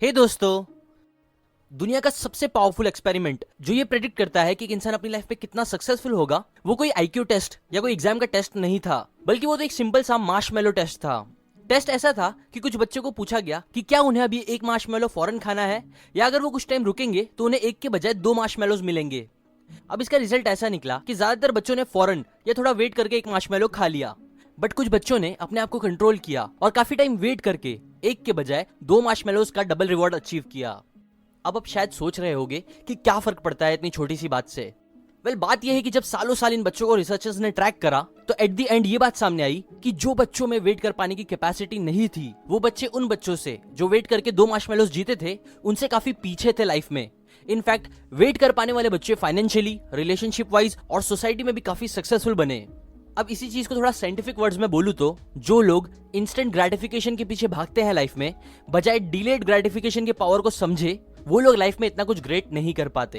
हे दोस्तों, दुनिया का सबसे पावरफुल एक्सपेरिमेंट जो ये प्रेडिक्ट करता है कि एक इंसान अपनी लाइफ में कितना सक्सेसफुल होगा, वो कोई आईक्यू टेस्ट या कोई एग्जाम का टेस्ट नहीं था, बल्कि वो तो एक सिंपल सा मार्शमैलो टेस्ट था। टेस्ट ऐसा था कि कुछ बच्चों को पूछा गया कि क्या उन्हें अभी एक मार्शमैलो फौरन खाना है या अगर वो कुछ टाइम रुकेंगे तो उन्हें एक के बजाय दो मार्शमैलोज मिलेंगे। अब इसका रिजल्ट ऐसा निकला कि ज्यादातर बच्चों ने फौरन या थोड़ा वेट करके एक मार्शमैलो खा लिया, बट कुछ बच्चों ने अपने आप को कंट्रोल किया और काफी टाइम वेट करके एक के बजाय दो मार्शमैलोज का डबल रिवॉर्ड अचीव किया। अब आप शायद सोच रहे होगे कि क्या फर्क पड़ता है इतनी छोटी सी बात से। बात यह है कि जब सालों साल इन बच्चों को रिसर्चर्स ने ट्रैक करा तो एट द एंड ये बात सामने आई कि जो बच्चों में वेट कर पाने की कैपेसिटी नहीं थी, वो बच्चे उन बच्चों से जो वेट करके दो मार्शमैलोज जीते थे उनसे काफी पीछे थे लाइफ में। इनफैक्ट वेट कर पाने वाले बच्चे फाइनेंशियली, रिलेशनशिप वाइज और सोसाइटी में भी काफी सक्सेसफुल बने। अब इसी चीज को थोड़ा साइंटिफिक वर्ड्स में बोलूं तो जो लोग इंस्टेंट ग्रेटिफिकेशन के पीछे भागते हैं लाइफ में, बजाय डिलेड ग्रेटिफिकेशन के पावर को समझे, वो लोग लाइफ में इतना कुछ ग्रेट नहीं कर पाते।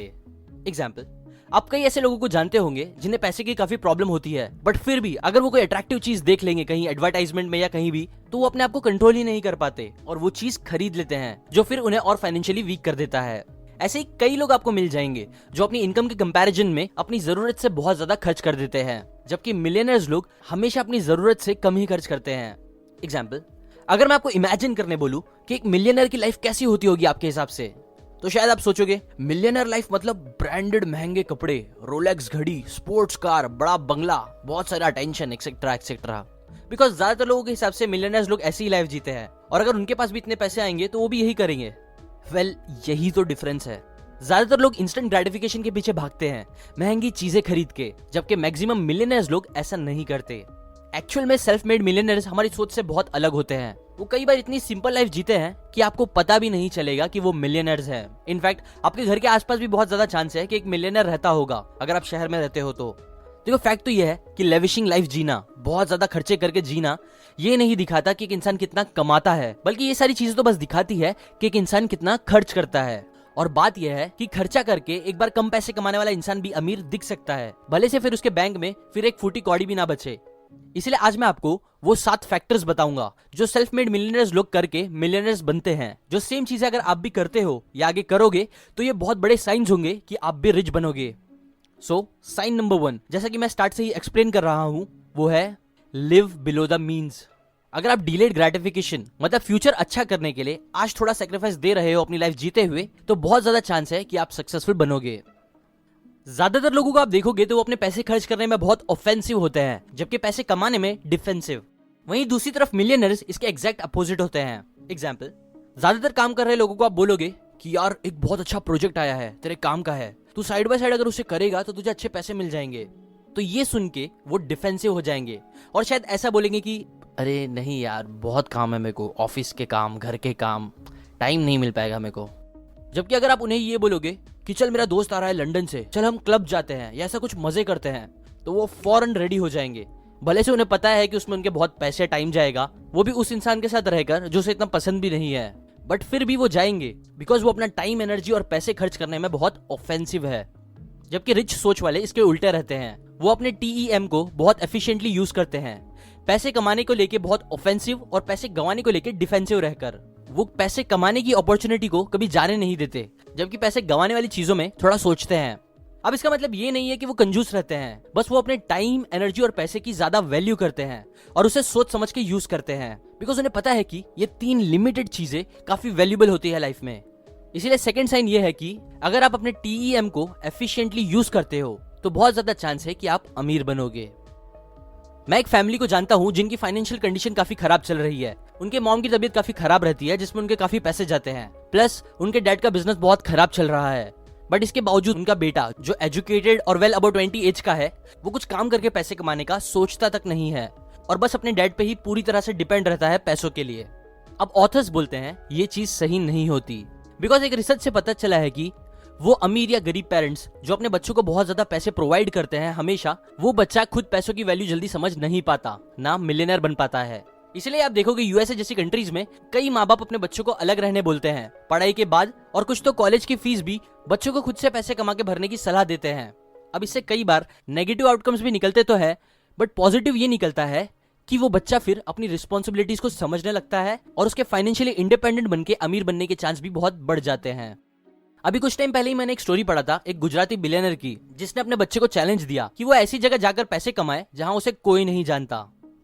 एग्जाम्पल, आप कई ऐसे लोगों को जानते होंगे जिन्हें पैसे की काफी प्रॉब्लम होती है, बट फिर भी अगर वो कोई अट्रैक्टिव चीज देख लेंगे कहीं एडवर्टाइजमेंट में या कहीं भी, तो वो अपने आप को कंट्रोल ही नहीं कर पाते और वो चीज खरीद लेते हैं, जो फिर उन्हें और फाइनेंशियली वीक कर देता है। ऐसे ही कई लोग आपको मिल जाएंगे जो अपनी इनकम के कंपैरिजन में अपनी जरूरत से बहुत ज्यादा खर्च कर देते हैं, जबकि मिलियनर्स लोग हमेशा अपनी जरूरत से कम ही खर्च करते हैं। एग्जाम्पल, अगर मैं आपको इमेजिन करने बोलूं कि एक मिलियनर की लाइफ कैसी होती होगी आपके हिसाब से, तो शायद आप सोचोगे मिलियनर लाइफ मतलब ब्रांडेड महंगे कपड़े, रोलेक्स घड़ी, स्पोर्ट्स कार, बड़ा बंगला, बहुत सारा अटेंशन एक्सेट्रा एक्सेट्रा। बिकॉज ज्यादातर लोगों के हिसाब से मिलियनर्स लोग ऐसी ही लाइफ जीते हैं और अगर उनके पास भी इतने पैसे आएंगे तो वो भी यही करेंगे। यही तो डिफरेंस है। ज्यादातर लोग इंस्टेंट ग्रेटिफिकेशन के पीछे भागते हैं, महंगी चीजें खरीद के, जबकि मैक्सिमम मिलियनर्स लोग ऐसा नहीं करते। एक्चुअल में सेल्फ मेड मिलियनर्स हमारी सोच से बहुत अलग होते हैं। वो कई बार इतनी सिंपल लाइफ जीते हैं कि आपको पता भी नहीं चलेगा कि वो मिलियनर्स हैं। इनफैक्ट आपके घर के आसपास भी बहुत ज्यादा चांस है कि एक मिलियनर रहता होगा अगर आप शहर में रहते हो तो। देखो, फैक्ट तो ये है कि लेविशिंग लाइफ जीना, बहुत ज्यादा खर्चे करके जीना, ये नहीं दिखाता कि एक इंसान कितना कमाता है, बल्कि ये सारी चीजें तो बस दिखाती है कि एक इंसान कितना खर्च करता है। और बात यह है कि खर्चा करके एक बार कम पैसे कमाने वाला इंसान भी अमीर दिख सकता है, भले से फिर उसके बैंक में फिर एक फूटी कौड़ी भी ना बचे। इसलिए आज मैं आपको वो 7 फैक्टर्स बताऊंगा जो सेल्फ मेड मिलियनर्स लोग करके मिलियनर्स बनते हैं। जो सेम चीजें अगर आप भी करते हो या आगे करोगे तो ये बहुत बड़े साइंस होंगे कि आप भी रिच बनोगे। साइन नंबर 1, जैसा कि मैं स्टार्ट से ही एक्सप्लेन कर रहा हूं, वो है लिव बिलो द मीन्स। अगर आप डिलेड ग्रेटिफिकेशन मतलब फ्यूचर अच्छा करने के लिए आज थोड़ा सेक्रीफाइस दे रहे हो अपनी लाइफ जीते हुए, तो बहुत ज्यादा चांस है कि आप सक्सेसफुल बनोगे। ज्यादातर लोगों को आप देखोगे तो वो अपने पैसे खर्च करने में बहुत ऑफेंसिव होते हैं, जबकि पैसे कमाने में डिफेंसिव। वहीं दूसरी तरफ मिलियनर्स इसके एग्जैक्ट अपोजिट होते हैं। एग्जाम्पल, ज्यादातर काम कर रहे लोगों को आप बोलोगे कि यार एक बहुत अच्छा प्रोजेक्ट आया है, तेरे काम का है, तू साइड बाय साइड अगर उसे करेगा तो तुझे अच्छे पैसे मिल जाएंगे। तो ये सुन के वो डिफेंसिव हो जाएंगे और शायद ऐसा बोलेंगे कि अरे नहीं यार, बहुत काम है मेरे को, ऑफिस के काम, घर के काम, टाइम नहीं मिल पाएगा मेरे को। जबकि अगर आप उन्हें ये बोलोगे कि चल मेरा दोस्त आ रहा है लंदन से, चल हम क्लब जाते हैं या ऐसा कुछ मजे करते हैं, तो वो फौरन रेडी हो जाएंगे। भले से उन्हें पता है कि उसमें उनके बहुत पैसे, टाइम जाएगा, वो भी उस इंसान के साथ रहकर जो उसे इतना पसंद भी नहीं है, बट फिर भी वो जाएंगे बिकॉज वो अपना टाइम, एनर्जी और पैसे खर्च करने में बहुत ऑफेंसिव है। जबकि रिच सोच वाले इसके उल्टे रहते हैं। वो अपने TEM को बहुत एफिशिएंटली यूज करते हैं, पैसे कमाने को लेके बहुत ऑफेंसिव और पैसे गंवाने को लेके डिफेंसिव रहकर। वो पैसे कमाने की अपॉर्चुनिटी को कभी जाने नहीं देते, जबकि पैसे गंवाने वाली चीजों में थोड़ा सोचते हैं। अब इसका मतलब ये नहीं है कि वो कंजूस रहते हैं, बस वो अपने टाइम, एनर्जी और पैसे की ज्यादा वैल्यू करते हैं और उसे सोच समझ के यूज करते हैं, बिकॉज उन्हें पता है कि ये 3 लिमिटेड चीजें काफी वैल्यूबल होती है लाइफ में। इसीलिए सेकंड साइन ये है कि अगर आप अपने TEM को एफिशिएंटली यूज करते हो तो बहुत ज्यादा चांस है कि आप अमीर बनोगे। मैं एक फैमिली को जानता हूं जिनकी फाइनेंशियल कंडीशन काफी खराब चल रही है। उनके मॉम की तबीयत काफी खराब रहती है, जिसमें उनके काफी पैसे जाते हैं, प्लस उनके डैड का बिजनेस बहुत खराब चल रहा है। बट इसके बावजूद उनका बेटा, जो एजुकेटेड और वेल अबाउट 20 एज का है, वो कुछ काम करके पैसे कमाने का सोचता तक नहीं है और बस अपने डैड पे ही पूरी तरह से डिपेंड रहता है पैसों के लिए। अब ऑथर्स बोलते हैं ये चीज सही नहीं होती, बिकॉज एक रिसर्च से पता चला है कि वो अमीर या गरीब पेरेंट्स जो अपने बच्चों को बहुत ज्यादा पैसे प्रोवाइड करते हैं, हमेशा वो बच्चा खुद पैसों की वैल्यू जल्दी समझ नहीं पाता, ना मिलियनर बन पाता है। इसलिए आप देखोगे यूएसए जैसी कंट्रीज में कई माँ बाप अपने बच्चों को अलग रहने बोलते हैं पढ़ाई के बाद, और कुछ तो कॉलेज की फीस भी बच्चों को खुद से पैसे कमा के भरने की सलाह देते हैं। अब इससे कई बार नेगेटिव आउटकम्स भी निकलते तो है, बट पॉजिटिव ये निकलता है कि वो बच्चा फिर अपनी रिस्पॉन्सिबिलिटीज को समझने लगता है और उसके फाइनेंशियली इंडिपेंडेंट बनके अमीर बनने के चांस भी बहुत बढ़ जाते हैं। अभी कुछ टाइम पहले ही मैंने एक स्टोरी पढ़ा था एक गुजराती बिलियनर की, जिसने अपने बच्चे को चैलेंज दिया कि वो ऐसी जगह जाकर पैसे कमाए जहां उसे कोई नहीं जानता,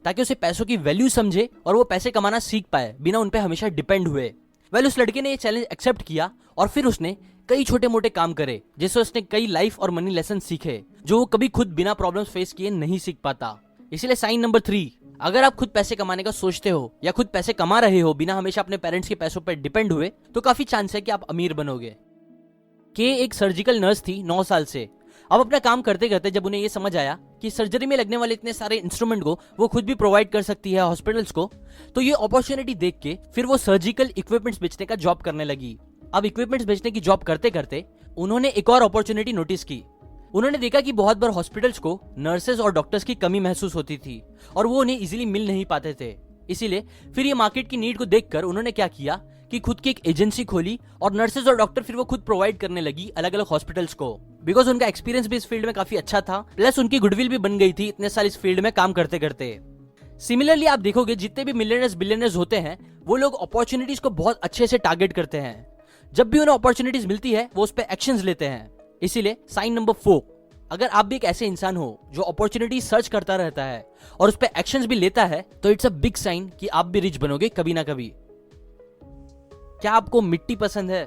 ताकि उसे पैसों की वैल्यू समझे और वो पैसे कमाना सीख पाए बिना उन पे हमेशा डिपेंड हुए। उस लड़के ने ये चैलेंज एक्सेप्ट किया और फिर उसने कई छोटे मोटे काम करे, जिससे उसने कई लाइफ और मनी लेसन सीखे जो वो कभी खुद बिना प्रॉब्लम्स फेस किए नहीं सीख पाता। इसीलिए साइन नंबर 3, अगर आप खुद पैसे कमाने का सोचते हो या खुद पैसे कमा रहे हो बिना हमेशा अपने पेरेंट्स के पैसों पर डिपेंड हुए, तो काफी चांस है कि आप अमीर बनोगे। के एक सर्जिकल नर्स थी 9 साल से। अब अपना काम करते करते जब उन्हें ये समझ आया कि सर्जरी में लगने वाले इतने सारे इंस्ट्रूमेंट को वो खुद भी प्रोवाइड कर सकती है हॉस्पिटल्स को, तो ये अपॉर्चुनिटी देख के फिर वो सर्जिकल इक्विपमेंट्स बेचने का जॉब करने लगी। अब इक्विपमेंट्स बेचने की जॉब करते करते उन्होंने एक और अपॉर्चुनिटी नोटिस की। उन्होंने देखा कि बहुत बार हॉस्पिटल्स को नर्सेज और डॉक्टर्स की कमी महसूस होती थी और वो उन्हें इजीली मिल नहीं पाते थे। इसीलिए फिर ये मार्केट की नीड को देखकर उन्होंने क्या किया कि खुद की एक एजेंसी खोली और नर्सेज और डॉक्टर फिर वो खुद प्रोवाइड करने लगी अलग अलग हॉस्पिटल्स को। बिकॉज उनका एक्सपीरियंस भी इस फील्ड में काफी अच्छा था, प्लस उनकी गुडविल भी बन गई थी इतने साल इस फील्ड में काम करते करते। सिमिलरली आप देखोगे जितने भी मिलियनर्स बिलियनर्स होते हैं वो लोग अपॉर्चुनिटीज को बहुत अच्छे से टारगेट करते हैं। जब भी उन्हें अपॉर्चुनिटीज मिलती है वो उस पर एक्शंस लेते हैं। इसीलिए साइन नंबर 4, अगर आप भी एक ऐसे इंसान हो जो अपॉर्चुनिटी सर्च करता रहता है और उस पर एक्शंस भी लेता है, तो इट्स अ बिग साइन कि आप भी रिच बनोगे कभी ना कभी। क्या आपको मिट्टी पसंद है?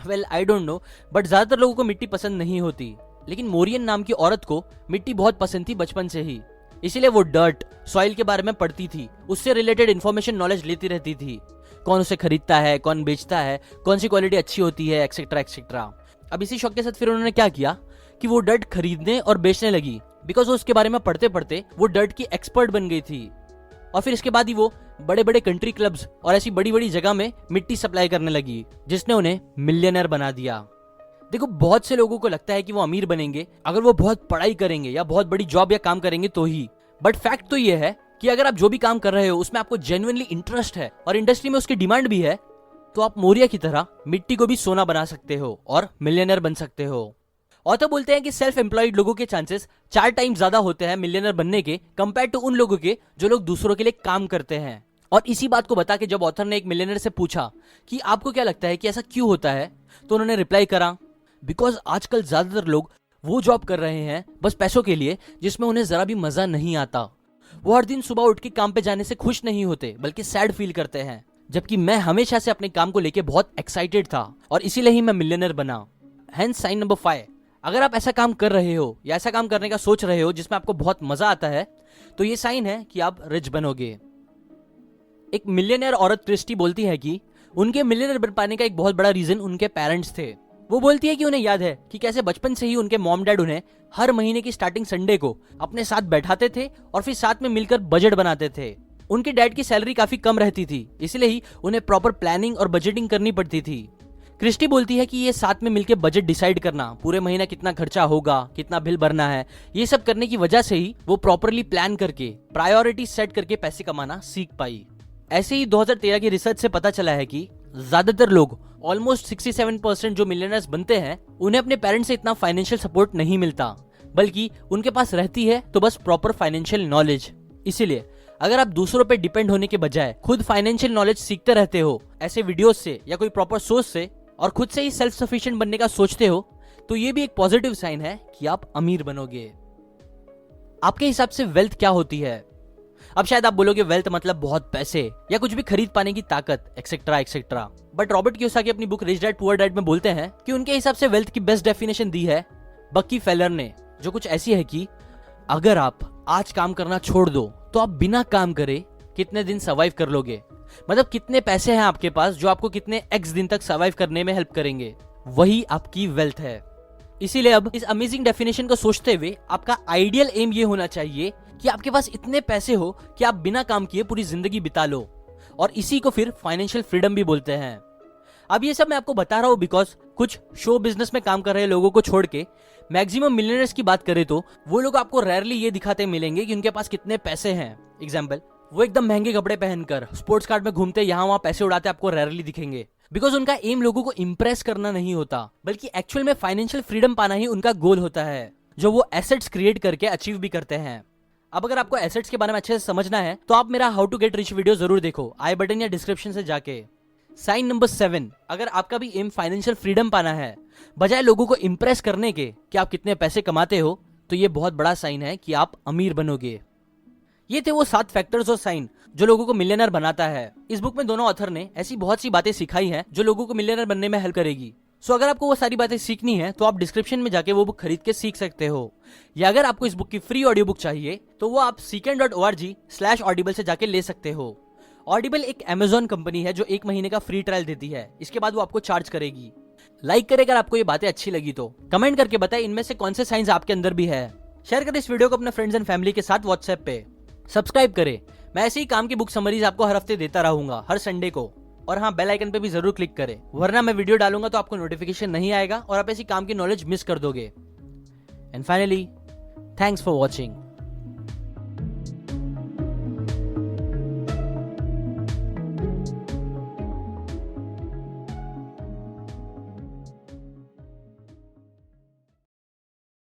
Well I don't know, but ज्यादातर लोगों को मिट्टी पसंद नहीं होती, लेकिन मोरियन नाम की औरत को मिट्टी बहुत पसंद थी बचपन से ही। इसीलिए वो डर्ट, सॉइल के बारे में पढ़ती थी, उससे रिलेटेड इन्फॉर्मेशन नॉलेज लेती रहती थी। कौन उसे खरीदता है, कौन बेचता है, कौन सी क्वालिटी अच्छी होती है, एक्सेट्रा एक्सेट्रा। अब इसी शौक के साथ फिर उन्होंने क्या किया कि वो डर्ट खरीदने और बेचने लगी, बिकॉज वो उसके बारे में पढ़ते पढ़ते वो डर्ट की एक्सपर्ट बन गई थी। और फिर इसके बाद ही वो बड़े बड़े कंट्री क्लब्स और ऐसी बड़ी बड़ी जगह में मिट्टी सप्लाई करने लगी, जिसने उन्हें मिलियनर बना दिया। देखो, बहुत से लोगों को लगता है कि वो अमीर बनेंगे अगर वो बहुत पढ़ाई करेंगे या बहुत बड़ी जॉब या काम करेंगे तो ही, बट फैक्ट तो ये है कि अगर आप जो भी काम कर रहे हो उसमें आपको जेन्युइनली इंटरेस्ट है और इंडस्ट्री में उसकी डिमांड भी है, तो आप मौर्य की तरह मिट्टी को भी सोना बना सकते हो और मिलियनर बन सकते हो। ऑथर बोलते हैं कि सेल्फ एम्प्लॉयड लोगों के चांसेस 4 टाइम ज्यादा होते हैं मिलियनर बनने के कंपेयर टू उन लोगों के जो लोग दूसरों के लिए काम करते हैं। और इसी बात को बता के जब ऑथर ने एक मिलियनर से पूछा कि आपको क्या लगता है कि ऐसा क्यों होता है, तो उन्होंने रिप्लाई करा, बिकॉज आजकल ज्यादातर लोग वो जॉब कर रहे हैं बस पैसों के लिए जिसमें उन्हें जरा भी मजा नहीं आता। वो हर दिन सुबह उठ के काम पे जाने से खुश नहीं होते बल्कि सैड फील करते हैं, जबकि मैं हमेशा से अपने काम को लेके बहुत एक्साइटेड था और इसीलिए ही मैं मिलियनर बना। हेंस साइन नंबर 5, अगर आप ऐसा काम कर रहे हो या ऐसा काम करने का सोच रहे हो जिसमें आपको बहुत मजा आता है, तो ये साइन है कि आप रिच बनोगे। एक मिलियनर औरत क्रिस्टी बोलती है कि उनके मिलियनर बन पाने का एक बहुत बड़ा रीजन उनके पेरेंट्स थे। वो बोलती है कि उन्हें याद है कि कैसे बचपन से ही उनके मॉम डैड उन्हें हर महीने की स्टार्टिंग संडे को अपने साथ बैठाते थे और फिर साथ में मिलकर बजट बनाते थे। उनके डैड की सैलरी काफी कम रहती थी, इसलिए ही उन्हें प्रॉपर प्लानिंग और बजटिंग करनी पड़ती थी। क्रिस्टी बोलती है कि ये साथ में मिलकर बजट डिसाइड करना, पूरे महीना कितना खर्चा होगा, कितना बिल भरना है, ये सब करने की वजह से ही वो प्रॉपरली प्लान करके प्रायोरिटी सेट करके पैसे कमाना सीख पाई। ऐसे ही 2013 की रिसर्च से पता चला है कि ज्यादातर लोग, ऑलमोस्ट 67% जो मिलियनर्स बनते हैं, उन्हें अपने पेरेंट्स से इतना फाइनेंशियल सपोर्ट नहीं मिलता, बल्कि उनके पास रहती है तो बस प्रॉपर फाइनेंशियल नॉलेज। इसीलिए अगर आप दूसरों पे डिपेंड होने के बजाय खुद फाइनेंशियल नॉलेज सीखते रहते हो ऐसे वीडियोस से या कोई प्रॉपर सोर्स से, और खुद से ही सेल्फ सफिशिएंट बनने का सोचते हो, तो ये भी एक पॉजिटिव साइन है कि आप अमीर बनोगे। आपके हिसाब से वेल्थ क्या होती है? अब शायद आप बोलोगे वेल्थ मतलब बहुत पैसे या कुछ भी खरीद पाने की ताकत, etcetera etcetera. But Robert Kiyosaki अपनी book rich dad poor dad में बोलते हैं कि उनके हिसाब से वेल्थ की बेस्ट डेफिनेशन दी है बकी फेलर ने, जो कुछ ऐसी है कि अगर आप आज काम करना छोड़ दो तो आप बिना काम करे कितने दिन सर्वाइव कर लोगे। मतलब कितने पैसे हैं आपके पास जो आपको कितने एक्स दिन तक सर्वाइव करने में हेल्प करेंगे, वही आपकी वेल्थ है। इसीलिए अब इस अमेजिंग डेफिनेशन को सोचते हुए आपका आइडियल एम ये होना चाहिए कि आपके पास इतने पैसे हो कि आप बिना काम किए पूरी जिंदगी बिता लो, और इसी को फिर फाइनेंशियल फ्रीडम भी बोलते हैं। अब ये सब मैं आपको बता रहा हूं बिकॉज कुछ शो बिजनेस में काम कर रहे लोगों को छोड़ के मैक्सिमम मिलियनर्स की बात करें तो वो लोग आपको रेयरली ये दिखाते मिलेंगे कि उनके पास कितने पैसे हैं। एग्जाम्पल, वो एकदम महंगे कपड़े पहनकर स्पोर्ट्स कार में घूमते यहाँ वहां पैसे उड़ाते आपको रेयरली दिखेंगे, बिकॉज उनका एम लोगों को इंप्रेस करना नहीं होता, बल्कि एक्चुअल में फाइनेंशियल फ्रीडम पाना ही उनका गोल होता है, जो वो एसेट्स क्रिएट करके अचीव भी करते हैं। अब अगर आपको एसेट्स के बारे में अच्छे से समझना है तो आप मेरा how to get rich video जरूर देखो, आई बटन या डिस्क्रिप्शन से जाके। साइन नंबर 7, अगर आपका भी एम फाइनेंशियल फ्रीडम पाना है बजाय लोगों को इंप्रेस करने के कि आप कितने पैसे कमाते हो, तो ये बहुत बड़ा साइन है कि आप अमीर बनोगे। ये थे वो 7 फैक्टर्स और साइन जो लोगों को मिलियनर बनाता है। इस बुक में दोनों ऑथर ने ऐसी बहुत सी बातें सिखाई हैं जो लोगों को मिलियनर बनने में हेल्प करेगी। सो अगर आपको वो सारी बातें सीखनी है तो आप डिस्क्रिप्शन में जाके वो बुक खरीद के सीख सकते हो, या अगर आपको इस बुक की फ्री ऑडियो बुक चाहिए तो वो आप seekn.org/audible से जाके ले सकते हो। ऑडिबल एक अमेजोन कंपनी है जो 1 महीने का फ्री ट्रायल देती है, इसके बाद वो आपको चार्ज करेगी। लाइक करें अगर आपको ये बातें अच्छी लगी तो, कमेंट करके बताएं इनमें से कौन से साइंस आपके अंदर भी है। शेयर करें इस वीडियो को अपने फ्रेंड्स एंड फैमिली के साथ व्हाट्सएप पे। सब्सक्राइब करें, मैं ऐसे ही काम की बुक समरीज आपको हर हफ्ते देता रहूंगा, हर संडे को। और हाँ, बेल आइकन पे भी जरूर क्लिक करें, वरना मैं वीडियो डालूंगा तो आपको नोटिफिकेशन नहीं आएगा और आप ऐसी काम की नॉलेज मिस कर दोगे। And finally, thanks for watching.